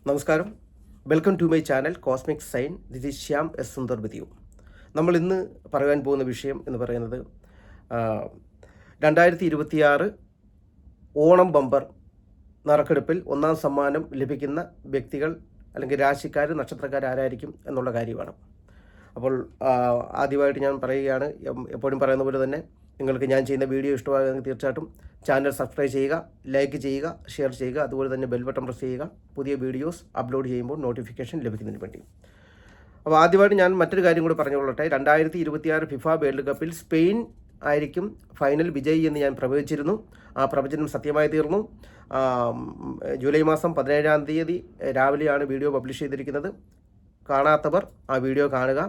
നമസ്കാരം. Welcome to my channel cosmic sign. This is Shyam S Sundar with you. നമ്മൾ ഇന്ന് പറയാൻ പോകുന്ന വിഷയം എന്ന് പറയുന്നത് 2026 ഓണം ബമ്പർ നറുക്കെടുപ്പിൽ ഒന്നാം സമ്മാനം ലഭിക്കുന്ന വ്യക്തികൾ അല്ലെങ്കിൽ രാശിക്കാർ, നക്ഷത്രക്കാർ ആരായിരിക്കും എന്നുള്ള കാര്യമാണ്. അപ്പോൾ ആദ്യമായിട്ട് ഞാൻ പറയുകയാണ്, എപ്പോഴും പറയുന്ന പോലെ തന്നെ നിങ്ങൾക്ക് ഞാൻ ചെയ്യുന്ന വീഡിയോ ഇഷ്ടമാകുമെങ്കിൽ തീർച്ചയായിട്ടും ചാനൽ സബ്സ്ക്രൈബ് ചെയ്യുക, ലൈക്ക് ചെയ്യുക, ഷെയർ ചെയ്യുക. അതുപോലെ തന്നെ ബെൽ ബട്ടൺ പ്രസ് ചെയ്യുക, പുതിയ വീഡിയോസ് അപ്ലോഡ് ചെയ്യുമ്പോൾ നോട്ടിഫിക്കേഷൻ ലഭിക്കുന്നതിന് വേണ്ടി. അപ്പോൾ ആദ്യമായിട്ട് ഞാൻ മറ്റൊരു കാര്യം കൂടി പറഞ്ഞുകൊള്ളട്ടെ. 2026 ഫിഫ വേൾഡ് കപ്പിൽ സ്പെയിൻ ആയിരിക്കും ഫൈനൽ വിജയി എന്ന് ഞാൻ പ്രവചിച്ചിരുന്നു. ആ പ്രവചനം സത്യമായി തീർന്നു. ജൂലൈ മാസം 17-ാം തീയതി രാവിലെയാണ് വീഡിയോ പബ്ലിഷ് ചെയ്തിരിക്കുന്നത്. കാണാത്തവർ ആ വീഡിയോ കാണുക.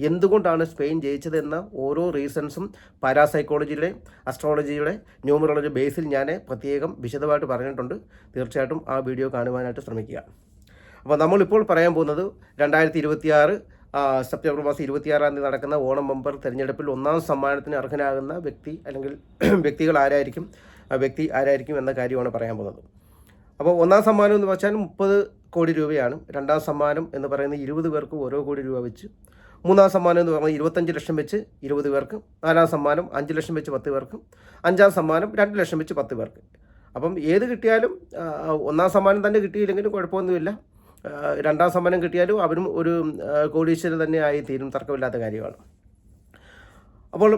എന്തുകൊണ്ടാണ് സ്പെയിൻ ജയിച്ചതെന്ന ഓരോ റീസൺസും പാരാസൈക്കോളജിയുടെ, അസ്ട്രോളജിയുടെ, ന്യൂമറോളജി ബേസിൽ ഞാൻ പ്രത്യേകം വിശദമായിട്ട് പറഞ്ഞിട്ടുണ്ട്. തീർച്ചയായിട്ടും ആ വീഡിയോ കാണുവാനായിട്ട് ശ്രമിക്കുക. അപ്പോൾ നമ്മളിപ്പോൾ പറയാൻ പോകുന്നത് 2026 സെപ്റ്റംബർ മാസം 26-ാം തീയതി നടക്കുന്ന ഓണം ബമ്പർ തിരഞ്ഞെടുപ്പിൽ ഒന്നാം സമ്മാനത്തിന് അർഹനാകുന്ന വ്യക്തി അല്ലെങ്കിൽ വ്യക്തി ആരായിരിക്കും എന്ന കാര്യമാണ് പറയാൻ പോകുന്നത്. അപ്പോൾ ഒന്നാം സമ്മാനം എന്ന് വെച്ചാൽ 30 കോടി രൂപയാണ്. രണ്ടാം സമ്മാനം എന്ന് പറയുന്നത് 20 പേർക്ക് ഓരോ കോടി രൂപ വെച്ച്. മൂന്നാം സമ്മാനം എന്ന് പറയുന്നത് 25 ലക്ഷം വെച്ച് 20 പേർക്ക്. നാലാം സമ്മാനം 5 ലക്ഷം വെച്ച് 10 പേർക്ക്. അഞ്ചാം സമ്മാനം 2 ലക്ഷം വെച്ച് 10 പേർക്ക്. അപ്പം ഏത് കിട്ടിയാലും, ഒന്നാം സമ്മാനം തന്നെ കിട്ടിയില്ലെങ്കിലും കുഴപ്പമൊന്നുമില്ല. രണ്ടാം സമ്മാനം കിട്ടിയാലും അവരും ഒരു കോടീശ്വരൻ തന്നെ ആയി തീരും, തർക്കമില്ലാത്ത കാര്യമാണ്. അപ്പോൾ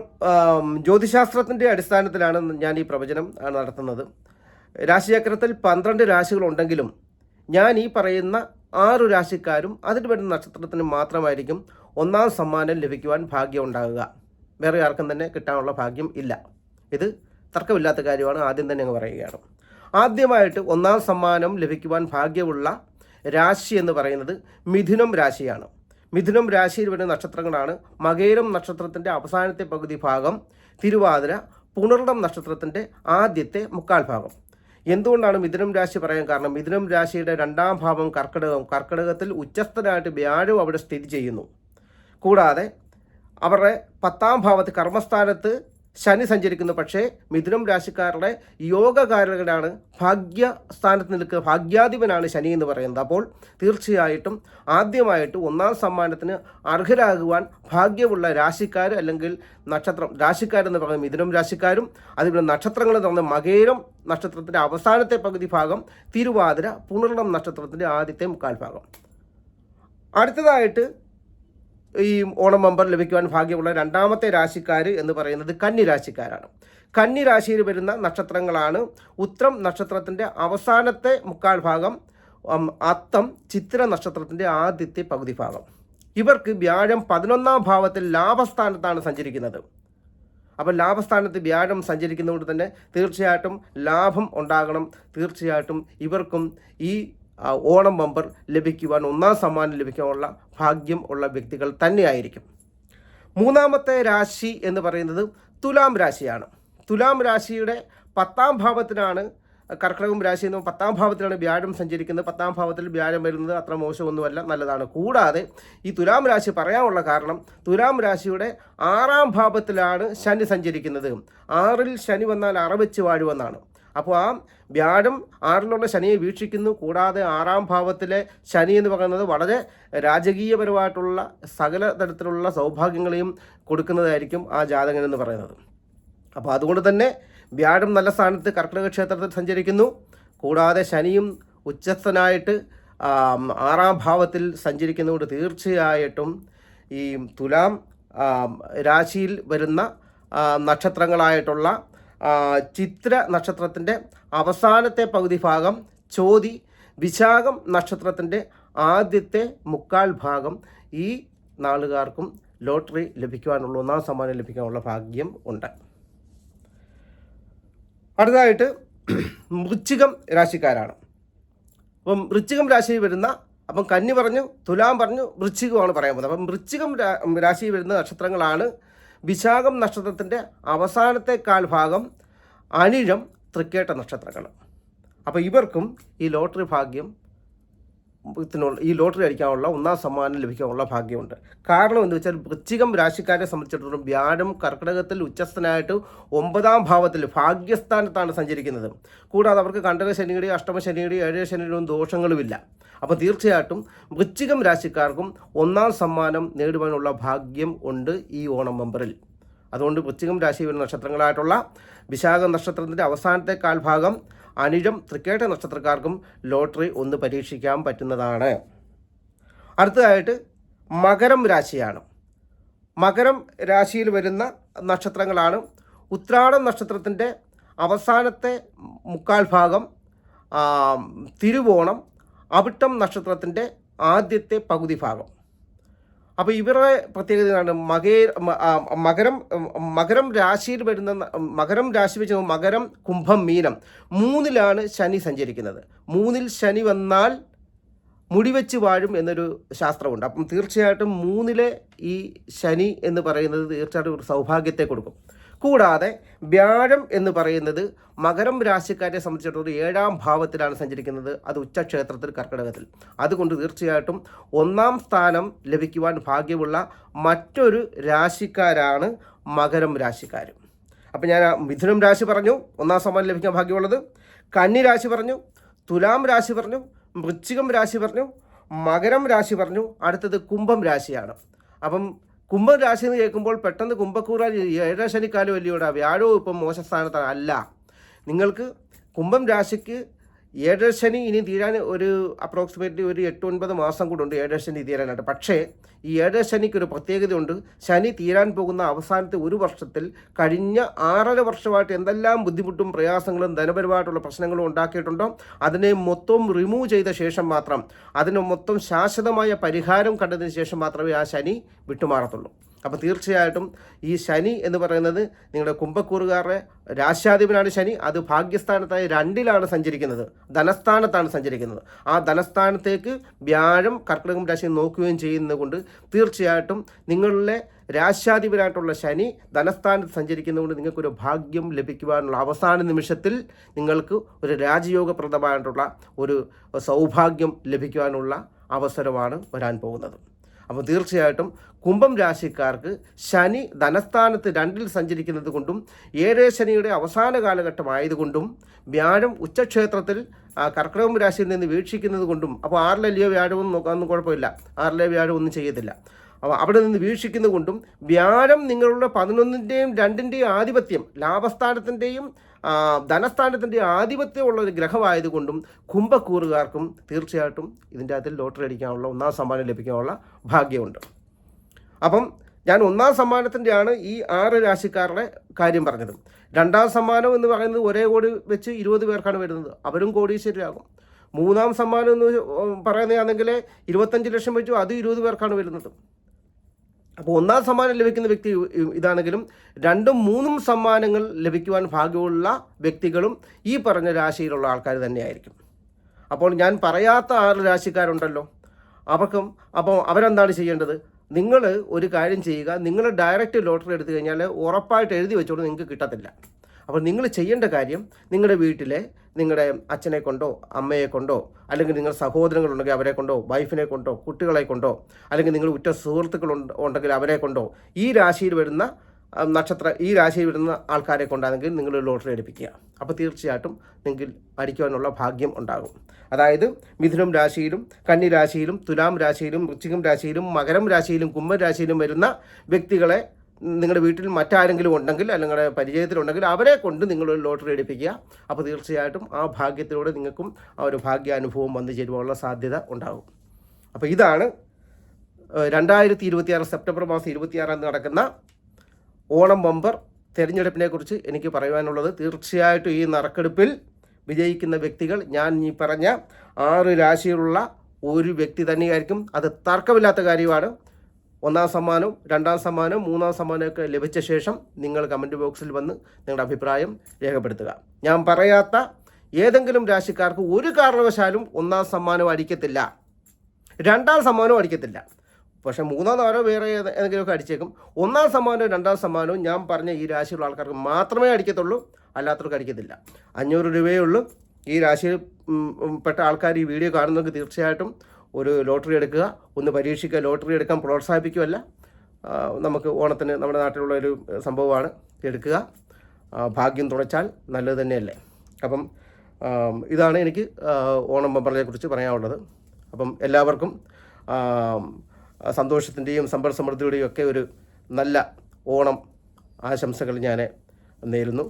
ജ്യോതിശാസ്ത്രത്തിൻ്റെ അടിസ്ഥാനത്തിലാണ് ഞാൻ ഈ പ്രവചനം നടത്തുന്നത്. രാശിചക്രത്തിൽ 12 രാശികളുണ്ടെങ്കിലും ഞാൻ ഈ പറയുന്ന 6 രാശിക്കാരും അതിന് വരുന്ന നക്ഷത്രത്തിന് മാത്രമായിരിക്കും ഒന്നാം സമ്മാനം ലഭിക്കുവാൻ ഭാഗ്യം ഉണ്ടാകുക. വേറെ ആർക്കും തന്നെ കിട്ടാനുള്ള ഭാഗ്യം ഇല്ല. ഇത് തർക്കമില്ലാത്ത കാര്യമാണ്. ആദ്യം തന്നെ അങ്ങ് പറയുകയാണ്. ആദ്യമായിട്ട് ഒന്നാം സമ്മാനം ലഭിക്കുവാൻ ഭാഗ്യമുള്ള രാശി എന്ന് പറയുന്നത് മിഥുനം രാശിയാണ്. മിഥുനം രാശിയിൽ വരുന്ന നക്ഷത്രങ്ങളാണ് മകയിരം നക്ഷത്രത്തിൻ്റെ അവസാനത്തെ പകുതി ഭാഗം, തിരുവാതിര, പുണർദം നക്ഷത്രത്തിൻ്റെ ആദ്യത്തെ മുക്കാൽ ഭാഗം. എന്തുകൊണ്ടാണ് മിഥുനം രാശി പറയാൻ കാരണം? മിഥുനം രാശിയുടെ 2ാം ഭാവം കർക്കിടകത്തിൽ ഉച്ചസ്ഥനായിട്ട് വ്യാഴം അവിടെ സ്ഥിതി ചെയ്യുന്നു. കൂടാതെ അവരുടെ 10ാം ഭാവത്ത് കർമ്മസ്ഥാനത്ത് ശനി സഞ്ചരിക്കുന്നു. പക്ഷേ മിഥുനം രാശിക്കാരുടെ യോഗകാരകനാണ്, ഭാഗ്യസ്ഥാനത്ത് നിൽക്കുക, ഭാഗ്യാധിപനാണ് ശനി എന്ന് പറയുന്നത്. അപ്പോൾ തീർച്ചയായിട്ടും ആദ്യമായിട്ട് ഒന്നാം സമ്മാനത്തിന് അർഹരാകുവാൻ ഭാഗ്യമുള്ള രാശിക്കാർ അല്ലെങ്കിൽ രാശിക്കാരെന്ന് പറയുന്നത് മിഥുനം രാശിക്കാരും, അതുപോലെ നക്ഷത്രങ്ങൾ എന്ന് പറയുന്നത് മകേരം നക്ഷത്രത്തിൻ്റെ അവസാനത്തെ പകുതി ഭാഗം, തിരുവാതിര, പുണർദം നക്ഷത്രത്തിൻ്റെ ആദ്യത്തെ മുക്കാൽ ഭാഗം. അടുത്തതായിട്ട് ഈ ഓണം ബമ്പർ ലഭിക്കുവാൻ ഭാഗ്യമുള്ള 2ാമത്തെ രാശിക്കാർ എന്ന് പറയുന്നത് കന്നി രാശിക്കാരാണ്. കന്നി രാശിയിൽ വരുന്ന നക്ഷത്രങ്ങളാണ് ഉത്രം നക്ഷത്രത്തിൻ്റെ അവസാനത്തെ മുക്കാൽ ഭാഗം, അത്തം, ചിത്തിര നക്ഷത്രത്തിൻ്റെ ആദ്യത്തെ പകുതി ഭാഗം. ഇവർക്ക് വ്യാഴം 11ാം ഭാവത്തിൽ ലാഭസ്ഥാനത്താണ് സഞ്ചരിക്കുന്നത്. അപ്പോൾ ലാഭസ്ഥാനത്ത് വ്യാഴം സഞ്ചരിക്കുന്നതുകൊണ്ട് തന്നെ തീർച്ചയായിട്ടും ലാഭം ഉണ്ടാകണം. തീർച്ചയായിട്ടും ഇവർക്കും ഈ ഓണം ബമ്പർ ലഭിക്കുവാൻ, ഒന്നാം സമ്മാനം ലഭിക്കാനുള്ള ഭാഗ്യം ഉള്ള വ്യക്തികൾ തന്നെയായിരിക്കും. 3ാമത്തെ രാശി എന്ന് പറയുന്നത് തുലാം രാശിയാണ്. തുലാം രാശിയുടെ 10ാം ഭാവത്തിലാണ്, കർക്കിടകം രാശി എന്ന് 10ാം ഭാവത്തിലാണ് വ്യാഴം സഞ്ചരിക്കുന്നത്. 10ാം ഭാവത്തിൽ വ്യാഴം വരുന്നത് അത്ര മോശമൊന്നുമല്ല, നല്ലതാണ്. കൂടാതെ ഈ തുലാം രാശി പറയാനുള്ള കാരണം, തുലാം രാശിയുടെ 6ാം ഭാവത്തിലാണ് ശനി സഞ്ചരിക്കുന്നത്. 6ൽ ശനി വന്നാൽ അറ വെച്ച് വാഴുമെന്നാണ്. അപ്പോൾ ആ വ്യാഴം 6ലുള്ള ശനിയെ വീക്ഷിക്കുന്നു. കൂടാതെ 6ാം ഭാവത്തിലെ ശനി എന്ന് പറയുന്നത് വളരെ രാജകീയപരമായിട്ടുള്ള സകല തരത്തിലുള്ള സൗഭാഗ്യങ്ങളെയും കൊടുക്കുന്നതായിരിക്കും ആ ജാതകൻ എന്ന് പറയുന്നത്. അപ്പോൾ അതുകൊണ്ട് തന്നെ വ്യാഴം നല്ല സ്ഥാനത്ത് കർക്കിടക ക്ഷേത്രത്തിൽ സഞ്ചരിക്കുന്നു. കൂടാതെ ശനിയും ഉച്ചസ്ഥനായിട്ട് 6ാം ഭാവത്തിൽ സഞ്ചരിക്കുന്നതുകൊണ്ട് തീർച്ചയായിട്ടും ഈ തുലാം രാശിയിൽ വരുന്ന നക്ഷത്രങ്ങളായിട്ടുള്ള ചിത്ര നക്ഷത്രത്തിൻ്റെ അവസാനത്തെ പകുതി ഭാഗം, ചോതി, വിശാഖം നക്ഷത്രത്തിൻ്റെ ആദ്യത്തെ മുക്കാൽ ഭാഗം, ഈ നാളുകാർക്കും ലോട്ടറി ലഭിക്കുവാനുള്ള, ഒന്നാം സമ്മാനം ലഭിക്കാനുള്ള ഭാഗ്യം ഉണ്ട്. അടുത്തതായിട്ട് വൃശ്ചികം രാശിക്കാരാണ്. അപ്പം വൃശ്ചികം രാശിയിൽ വരുന്ന, അപ്പം കന്നി പറഞ്ഞു, തുലാം പറഞ്ഞു, വൃശ്ചികമാണ് പറയാൻ പോകുന്നത്. അപ്പം വൃശ്ചികം രാശിയിൽ വരുന്ന നക്ഷത്രങ്ങളാണ് വിശാഖം നക്ഷത്രത്തിൻ്റെ അവസാനത്തെ കാൽ ഭാഗം, അനിഴം, തൃക്കേട്ട നക്ഷത്രങ്ങൾ. അപ്പോൾ ഇവർക്കും ഈ ലോട്ടറി ഭാഗ്യം, ഈ ലോട്ടറി അടിക്കാനുള്ള, ഒന്നാം സമ്മാനം ലഭിക്കാനുള്ള ഭാഗ്യമുണ്ട്. കാരണം എന്ന് വെച്ചാൽ വൃശ്ചികം രാശിക്കാരെ സംബന്ധിച്ചിടത്തോളം വ്യാഴം കർക്കിടകത്തിൽ ഉച്ചസ്ഥനായിട്ട് 9ാം ഭാവത്തിൽ ഭാഗ്യസ്ഥാനത്താണ് സഞ്ചരിക്കുന്നത്. കൂടാതെ അവർക്ക് കണ്ടക ശനിയുടെയും അഷ്ടമ ശനിയുടെയും 7 ശനിയുടെയും ദോഷങ്ങളുമില്ല. അപ്പോൾ തീർച്ചയായിട്ടും വൃശ്ചികം രാശിക്കാർക്കും ഒന്നാം സമ്മാനം നേടുവാനുള്ള ഭാഗ്യം ഉണ്ട് ഈ ഓണം ബമ്പറിൽ. അതുകൊണ്ട് വൃശ്ചികം രാശി വരുന്ന നക്ഷത്രങ്ങളായിട്ടുള്ള വിശാഖ നക്ഷത്രത്തിൻ്റെ അവസാനത്തെ കാൽഭാഗം, അനിഴം, തൃക്കേട്ട നക്ഷത്രക്കാർക്കും ലോട്ടറി ഒന്ന് പരീക്ഷിക്കാൻ പറ്റുന്നതാണ്. അടുത്തതായിട്ട് മകരം രാശിയാണ്. മകരം രാശിയിൽ വരുന്ന നക്ഷത്രങ്ങളാണ് ഉത്രാടം നക്ഷത്രത്തിൻ്റെ അവസാനത്തെ മുക്കാൽ ഭാഗം, തിരുവോണം, അവിട്ടം നക്ഷത്രത്തിൻ്റെ ആദ്യത്തെ പകുതി ഭാഗം. അപ്പോൾ ഇവരുടെ പ്രത്യേകത എന്താണ്? മകരം രാശിയിൽ വരുന്ന മകരം രാശി വെച്ച് മകരം, കുംഭം, മീനം, 3ലാണ് ശനി സഞ്ചരിക്കുന്നത്. 3ൽ ശനി വന്നാൽ മുടിവെച്ച് വാഴും എന്നൊരു ശാസ്ത്രമുണ്ട്. അപ്പം തീർച്ചയായിട്ടും 3ലെ ഈ ശനി എന്ന് പറയുന്നത് തീർച്ചയായിട്ടും ഒരു സൗഭാഗ്യത്തെ കൊടുക്കും. കൂടാതെ വ്യാഴം എന്ന് പറയുന്നത് മകരം രാശിക്കാരെ സംബന്ധിച്ചിടത്തോളം 7ാം ഭാവത്തിലാണ് സഞ്ചരിക്കുന്നത്. അത് ഉച്ചക്ഷേത്രത്തിൽ, കർക്കിടകത്തിൽ. അതുകൊണ്ട് തീർച്ചയായിട്ടും 1ാം സ്ഥാനം ലഭിക്കുവാൻ ഭാഗ്യമുള്ള മറ്റൊരു രാശിക്കാരാണ് മകരം രാശിക്കാർ. അപ്പം ഞാൻ മിഥുനം രാശി പറഞ്ഞു, 1ാം സമ്മാനം ലഭിക്കാൻ ഭാഗ്യമുള്ളത്. കന്നി രാശി പറഞ്ഞു, തുലാം രാശി പറഞ്ഞു, വൃശ്ചികം രാശി പറഞ്ഞു, മകരം രാശി പറഞ്ഞു. അടുത്തത് കുംഭം രാശിയാണ്. അപ്പം കുംഭം രാശി എന്ന് കേൾക്കുമ്പോൾ പെട്ടെന്ന് കുംഭക്കൂറ 7 ശനിക്കാലം വലിയോടാ, വ്യാഴവും ഇപ്പം മോശ സ്ഥാനത്താണ്. അല്ല, നിങ്ങൾക്ക് കുംഭം രാശിക്ക് 7 ശനി ഇനി തീരാൻ ഒരു അപ്രോക്സിമേറ്റ്ലി ഒരു 8-9 മാസം കൂടെ ഉണ്ട് 7 ശനി തീരാനായിട്ട്. പക്ഷേ ഈ 7 ശനിക്കൊരു പ്രത്യേകതയുണ്ട്. ശനി തീരാൻ പോകുന്ന അവസാനത്തെ ഒരു വർഷത്തിൽ കഴിഞ്ഞ 6.5 വർഷമായിട്ട് എന്തെല്ലാം ബുദ്ധിമുട്ടും പ്രയാസങ്ങളും ധനപരമായിട്ടുള്ള പ്രശ്നങ്ങളും ഉണ്ടാക്കിയിട്ടുണ്ടോ അതിനെ മൊത്തം റിമൂവ് ചെയ്ത ശേഷം മാത്രം, അതിന് മൊത്തം ശാശ്വതമായ പരിഹാരം കണ്ടതിന് ശേഷം മാത്രമേ ആ ശനി വിട്ടുമാറത്തുള്ളൂ. അപ്പോൾ തീർച്ചയായിട്ടും ഈ ശനി എന്ന് പറയുന്നത് നിങ്ങളുടെ കുംഭക്കൂറുകാരുടെ രാശ്യാധിപനാണ് ശനി. അത് ഭാഗ്യസ്ഥാനത്തായി 2ലാണ് സഞ്ചരിക്കുന്നത്, ധനസ്ഥാനത്താണ് സഞ്ചരിക്കുന്നത്. ആ ധനസ്ഥാനത്തേക്ക് വ്യാഴം കർക്കിടകം രാശി നോക്കുകയും ചെയ്യുന്നത് കൊണ്ട് തീർച്ചയായിട്ടും നിങ്ങളുടെ രാശ്യാധിപനായിട്ടുള്ള ശനി ധനസ്ഥാനത്ത് സഞ്ചരിക്കുന്നതുകൊണ്ട് നിങ്ങൾക്കൊരു ഭാഗ്യം ലഭിക്കുവാനുള്ള അവസാന നിമിഷത്തിൽ നിങ്ങൾക്ക് ഒരു രാജയോഗപ്രദമായിട്ടുള്ള ഒരു സൗഭാഗ്യം ലഭിക്കുവാനുള്ള അവസരമാണ് വരാൻ പോകുന്നത്. അപ്പോൾ തീർച്ചയായിട്ടും കുംഭം രാശിക്കാർക്ക് ശനി ധനസ്ഥാനത്ത് 2ൽ സഞ്ചരിക്കുന്നത് കൊണ്ടും 7 ശനിയുടെ അവസാന കാലഘട്ടമായതുകൊണ്ടും വ്യാഴം ഉച്ചക്ഷേത്രത്തിൽ കർക്കിടകം രാശിയിൽ നിന്ന് വീക്ഷിക്കുന്നത് കൊണ്ടും, അപ്പോൾ 6ലെ വ്യാഴമൊന്നും നോക്കാനൊന്നും കുഴപ്പമില്ല, 6ലെ വ്യാഴം ഒന്നും ചെയ്യത്തില്ല. അപ്പോൾ അവിടെ നിന്ന് വീക്ഷിക്കുന്നത് കൊണ്ടും വ്യാഴം നിങ്ങളുടെ 11ൻ്റെയും 2ൻ്റെയും ആധിപത്യം, ലാഭസ്ഥാനത്തിൻ്റെയും ധനസ്ഥാനത്തിൻ്റെ ആധിപത്യമുള്ള ഒരു ഗ്രഹമായതുകൊണ്ടും കുംഭക്കൂറുകാർക്കും തീർച്ചയായിട്ടും ഇതിൻ്റെ അകത്തിൽ ലോട്ടറി അടിക്കാനുള്ള 1ാം സമ്മാനം ലഭിക്കാനുള്ള ഭാഗ്യമുണ്ട്. അപ്പം ഞാൻ 1ാം സമ്മാനത്തിൻ്റെയാണ് ഈ 6 രാശിക്കാരുടെ കാര്യം പറഞ്ഞത്. 2ാം സമ്മാനം എന്ന് പറയുന്നത് ഒരേ കോടി വെച്ച് 20 പേർക്കാണ് വരുന്നത്, അവരും കോടീശ്വരരാകും. 3ാം സമ്മാനം എന്ന് പറയുന്നതാണെങ്കിൽ 25 ലക്ഷം വെച്ചു, അത് 20 പേർക്കാണ് വരുന്നത്. അപ്പോൾ 1ാം സമ്മാനം ലഭിക്കുന്ന വ്യക്തി ഇതാണെങ്കിലും 2ഉം 3ഉം സമ്മാനങ്ങൾ ലഭിക്കുവാൻ ഭാഗ്യമുള്ള വ്യക്തികളും ഈ പറഞ്ഞ രാശിയിലുള്ള ആൾക്കാർ തന്നെയായിരിക്കും. അപ്പോൾ ഞാൻ പറയാത്ത 6 രാശിക്കാരുണ്ടല്ലോ, അപ്പോൾ അവരെന്താണ് ചെയ്യേണ്ടത്? നിങ്ങൾ ഒരു കാര്യം ചെയ്യുക, നിങ്ങൾ ഡയറക്റ്റ് ലോട്ടറി എടുത്തു കഴിഞ്ഞാൽ ഉറപ്പായിട്ട് എഴുതി വെച്ചോണ്ട് നിങ്ങൾക്ക് കിട്ടത്തില്ല. അപ്പോൾ നിങ്ങൾ ചെയ്യേണ്ട കാര്യം, നിങ്ങളുടെ വീട്ടിലെ നിങ്ങളുടെ അച്ഛനെ കൊണ്ടോ അമ്മയെ കൊണ്ടോ അല്ലെങ്കിൽ നിങ്ങൾ സഹോദരങ്ങളുണ്ടെങ്കിൽ അവരെ കൊണ്ടോ, വൈഫിനെ കൊണ്ടോ, കുട്ടികളെ കൊണ്ടോ, അല്ലെങ്കിൽ നിങ്ങൾ ഉറ്റ സുഹൃത്തുക്കൾ ഉണ്ടെങ്കിൽ അവരെ കൊണ്ടോ, ഈ രാശിയിൽ വരുന്ന ആൾക്കാരെ കൊണ്ടാണെങ്കിൽ നിങ്ങൾ ലോട്ടറി എടുപ്പിക്കുക. അപ്പോൾ തീർച്ചയായിട്ടും നിങ്ങൾക്ക് അടിക്കുവാനുള്ള ഭാഗ്യം ഉണ്ടാകും. അതായത് മിഥുനം രാശിയിലും കന്നി രാശിയിലും തുലാം രാശിയിലും വൃശ്ചികം രാശിയിലും മകരം രാശിയിലും കുംഭം രാശിയിലും വരുന്ന വ്യക്തികളെ നിങ്ങളുടെ വീട്ടിൽ മറ്റാരെങ്കിലും ഉണ്ടെങ്കിൽ അല്ലെങ്കിൽ പരിചയത്തിലുണ്ടെങ്കിൽ അവരെ കൊണ്ട് നിങ്ങളൊരു ലോട്ടറി എടുപ്പിക്കുക. അപ്പോൾ തീർച്ചയായിട്ടും ആ ഭാഗ്യത്തിലൂടെ നിങ്ങൾക്കും ആ ഒരു ഭാഗ്യാനുഭവം വന്നു ചേരുവാനുള്ള സാധ്യത ഉണ്ടാകും. അപ്പോൾ ഇതാണ് 2026 സെപ്റ്റംബർ മാസം 26 നടക്കുന്ന ഓണം ബമ്പർ തിരഞ്ഞെടുപ്പിനെക്കുറിച്ച് എനിക്ക് പറയുവാനുള്ളത്. തീർച്ചയായിട്ടും ഈ നറുക്കെടുപ്പിൽ വിജയിക്കുന്ന വ്യക്തികൾ ഞാൻ ഈ പറഞ്ഞ 6 രാശിയിലുള്ള ഒരു വ്യക്തി തന്നെയായിരിക്കും. അത് തർക്കമില്ലാത്ത കാര്യമാണ്. 1ാം സമ്മാനവും 2ാം സമ്മാനവും 3ാം സമ്മാനമൊക്കെ ലഭിച്ച ശേഷം നിങ്ങൾ കമൻറ്റ് ബോക്സിൽ വന്ന് നിങ്ങളുടെ അഭിപ്രായം രേഖപ്പെടുത്തുക. ഞാൻ പറയാത്ത ഏതെങ്കിലും രാശിക്കാർക്ക് ഒരു കാരണവശാലും 1ാം സമ്മാനം അടിക്കത്തില്ല, 2ാം സമ്മാനവും അടിക്കത്തില്ല. പക്ഷേ 3-ഓ 4-ഓ വേറെ ഏതെങ്കിലുമൊക്കെ അടിച്ചേക്കും. 1ാം സമ്മാനവും 2ാം സമ്മാനവും ഞാൻ പറഞ്ഞ ഈ രാശിയുള്ള ആൾക്കാർക്ക് മാത്രമേ അടിക്കത്തുള്ളൂ, അല്ലാത്തവർക്ക് അടിക്കത്തില്ല. 500 രൂപയേ ഉള്ളൂ. ഈ രാശിയിൽ പെട്ട ആൾക്കാർ ഈ വീഡിയോ കാണുന്നവർക്ക് തീർച്ചയായിട്ടും ഒരു ലോട്ടറി എടുക്കുക, ഒന്ന് പരീക്ഷിക്കുക. ലോട്ടറി എടുക്കാൻ പ്രോത്സാഹിപ്പിക്കുമല്ല, നമുക്ക് ഓണത്തിന് നമ്മുടെ നാട്ടിലുള്ള ഒരു സംഭവമാണ്. എടുക്കുക, ഭാഗ്യം തുണച്ചാൽ നല്ലത് തന്നെയല്ലേ. അപ്പം ഇതാണ് എനിക്ക് ഓണം ബമ്പറിനെ കുറിച്ച് പറയാനുള്ളത്. അപ്പം എല്ലാവർക്കും സന്തോഷത്തിൻ്റെയും സമ്പൽ സമൃദ്ധിയുടെയും ഒക്കെ ഒരു നല്ല ഓണം ആശംസകൾ ഞാൻ നേരുന്നു.